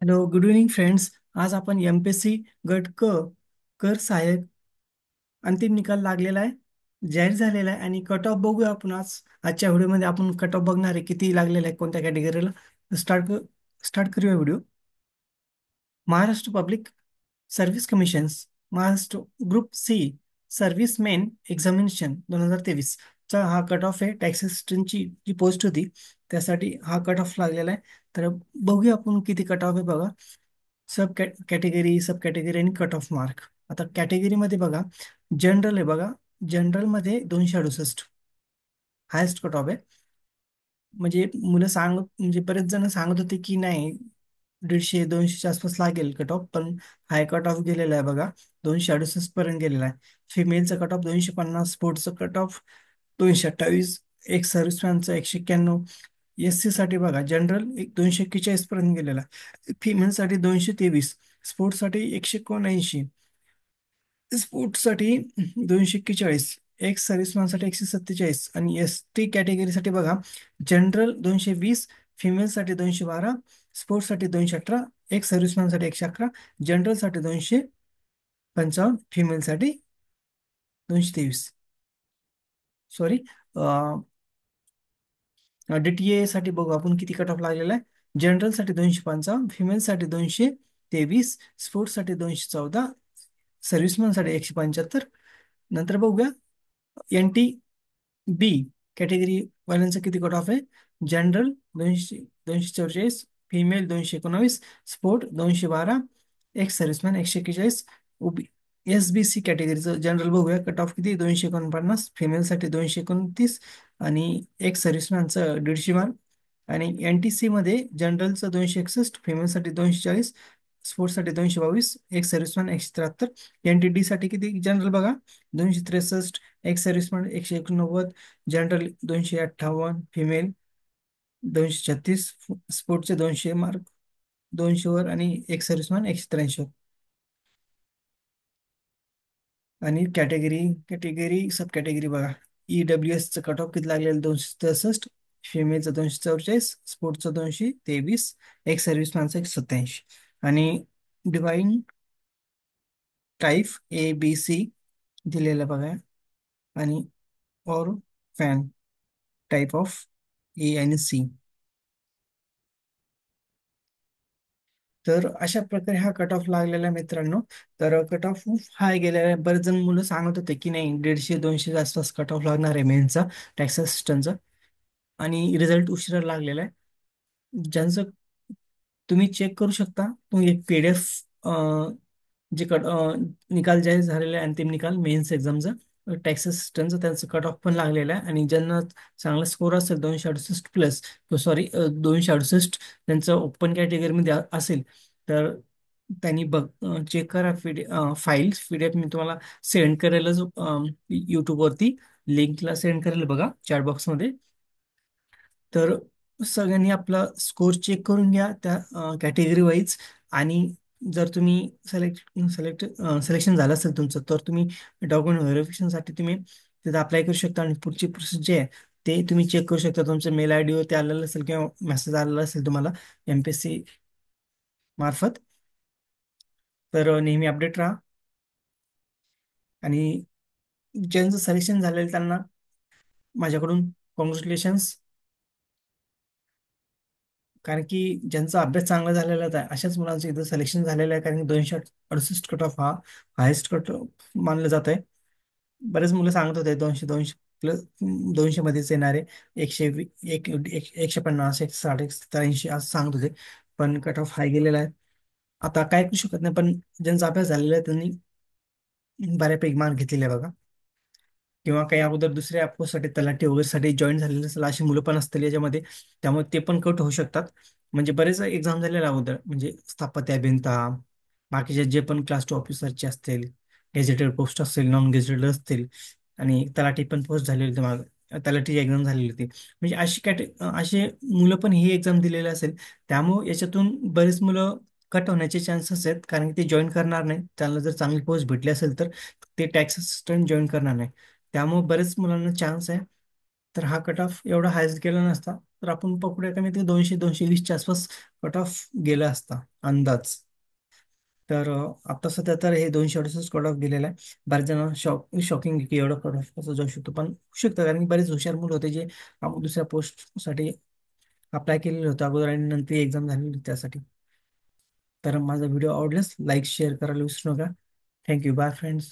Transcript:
Hello, good evening friends. आज आपण MPSC गट क कर सहाय्यक अंतिम निकाल लागलेला आहे, जाहीर झालेला आहे आणि कट ऑफ बघूया आपण आजच्या व्हिडिओमध्ये. आपण कट ऑफ बघणार आहे किती लागलेला आहे कोणत्या कॅटेगरीला. स्टार्ट करूया video. Maharashtra public service commissions, Maharashtra group C services main examination 2023 चा हा कट ऑफ आहे. टॅक्स असिस्टंटची जी पोस्ट होती त्यासाठी हा कट ऑफ लागलेला आहे. तर बघूया आपण किती कट ऑफ आहे बघा. सब कॅटेगरी आणि कट ऑफ मार्क. आता कॅटेगरीमध्ये बघा, जनरल आहे बघा. जनरल मध्ये 268 हायेस्ट कट ऑफ आहे. म्हणजे म्हणजे बरेच जण सांगत होते की नाही, 150-200च्या आसपास लागेल कट ऑफ, पण हाय कट ऑफ गेलेला आहे बघा. 268 पर्यंत गेलेला आहे. फिमेलचा कट ऑफ 250, स्पोर्ट्सचा कट ऑफ 228, एक सर्व्हिसमॅनचा 191. एस सी साठी बघा, जनरल 241 पर्यंत गेलेला आहे. फिमेल साठी 223, स्पोर्ट्स साठी 179, स्पोर्ट्स साठी 241, एक्स सर्व्हिसमॅन साठी 147. आणि एस टी कॅटेगरीसाठी बघा, जनरल 220, फिमेल साठी 212, स्पोर्ट्स साठी 218, एक्स सर्व्हिसमॅन साठी 111, जनरल साठी 255, फिमेल साठी 223. सॉरी, डीटीए साठी बघू आपण किती कट ऑफ लागलेला आहे. जनरल साठी 255, फिमेल साठी 223, स्पोर्ट्स साठी 214, सर्व्हिसमॅन साठी 175. नंतर बघूया एन टी बी कॅटेगरी वाल्यांचा किती कट ऑफ आहे. General 244, female 219, sport 212, ex serviceman 141. ओबी एस बी सी कॅटेगरीचं जनरल बघूया कट ऑफ किती, 249, फिमेल साठी 229 आणि एक्स सर्व्हिसमॅनचं 150 मार्क. आणि एन टी सी मध्ये जनरलचं 261, फिमेल साठी 240, स्पोर्ट्स साठी 222, एक सर्व्हिसमॅन 173. एन टी डी साठी किती, जनरल बघा 263, ex serviceman 189, general 258, female 236, स्पोर्टचे 200 mark, 200 वर, आणि एक सर्व्हिसमॅन 183. आणि कॅटेगरी सब कॅटेगरी बघा. ईडब्ल्यू एसचं कट ऑफ किती लागलेलं, 263, फिमेलचं 244, स्पोर्टचं 223, एक सर्व्हिसमॅनचं 187. आणि divine type A B C दिलेलं बघा. आणि और फॅन टाईप ऑफ ए आणि सी. तर अशा प्रकारे हा कट ऑफ लागलेला आहे मित्रांनो. तर कट ऑफ खूप हाय गेलेला आहे. बरेच जण मुलं सांगत होते की नाही, 150-200 आसपास कट ऑफ लागणार आहे मेनचा, टॅक्स असिस्टंटचा. आणि रिझल्ट उशिरा लागलेला आहे. ज्यांचं तुम्ही चेक करू शकता, तुम्ही एक PDF जे निकाल जाहीर झालेला आहे, अंतिम निकाल मेन्स एक्झामचा टॅक्स असिस्टंटचा, त्यांचं कट ऑफ पण लागलेला आहे. आणि ज्यांना चांगला स्कोर असेल 268 प्लस, सॉरी 268, त्यांचं ओपन कॅटेगरीमध्ये असेल, तर त्यांनी चेक करा. फाईल्स PDF मी तुम्हाला सेंड करेलच, यूट्यूबवरती लिंकला सेंड करेल बघा, चॅट बॉक्समध्ये. तर सगळ्यांनी आपला स्कोर चेक करून घ्या त्या कॅटेगरी वाईज. आणि जर तुम्ही सिलेक्शन झालं असेल तुमचं, तर तुम्ही डॉक्युमेंट व्हेरिफिकेशनसाठी तुम्ही तिथे अप्लाय करू शकता. आणि पुढची प्रोसेस जे आहे ते तुम्ही चेक करू शकता. तुमचं मेल ID वरती आलेलं असेल किंवा मेसेज आलेला असेल तुम्हाला MPSC मार्फत. तर नेहमी अपडेट राहा. आणि ज्यांचं सिलेक्शन झालेलं त्यांना माझ्याकडून कॉंग्रॅच्युलेशन्स. कारण की ज्यांचा अभ्यास चांगला झालेला आहे अशाच मुलांचं इथं सिलेक्शन झालेलं आहे. कारण की 268 कट ऑफ हा हायेस्ट कट मानलं जात आहे. बरेच मुलं सांगत होते 200 200 प्लस, 200 मध्येच येणारे, 150, 160, 183 असं सांगत होते. पण कट ऑफ हाय गेलेला आहे. आता काय करू शकत नाही, पण ज्यांचा अभ्यास झालेला आहे त्यांनी बऱ्यापैकी मार्क घेतलेले आहे बघा. किंवा काही अगोदर दुसऱ्या पोस्टसाठी, तलाठी वगैरे साठी जॉईन झालेले असेल अशी मुलं पण असतील याच्यामध्ये, त्यामुळे ते पण कट होऊ शकतात. म्हणजे बरेच एक्झाम झालेले अगोदर, म्हणजे स्थापत्य अभियंता, बाकीचे जे पण क्लास 2 ऑफिसरचे असतील, गेजेटेड पोस्ट असतील, नॉन गेजेटेड असतील, आणि तलाठी पण पोस्ट झालेली होती मागे, तलाठीची एक्झाम झालेली होती. म्हणजे असे मुलं पण ही एक्झाम दिलेली असेल. त्यामुळे याच्यातून बरेच मुलं कट होण्याचे चान्सेस आहेत. कारण की ते जॉईन करणार नाही, त्यांना जर चांगली पोस्ट भेटली असेल तर ते टॅक्स असिस्टंट जॉईन करणार नाही. त्यामुळे बरेच मुलांना चान्स आहे. तर हा कट ऑफ एवढा हायस्ट गेला नसता. तर आपण पकडूया कमी ते 200-220च्या आसपास कट ऑफ गेला असता अंदाज. तर आता सध्या तर हे 200 कट ऑफ गेलेला आहे. बऱ्याच जण शॉकिंग की एवढं कट ऑफ कसं जाऊ शकतो, पण होऊ शकतं कारण की बरेच हुशार मुलं होते जे दुसऱ्या पोस्टसाठी अप्लाय केलेलं होतं अगोदर आणि नंतर एक्झाम झालेली होती त्यासाठी. तर माझा व्हिडिओ आवडल्यास लाईक शेअर करायला विसरू नका. थँक्यू. Bye friends.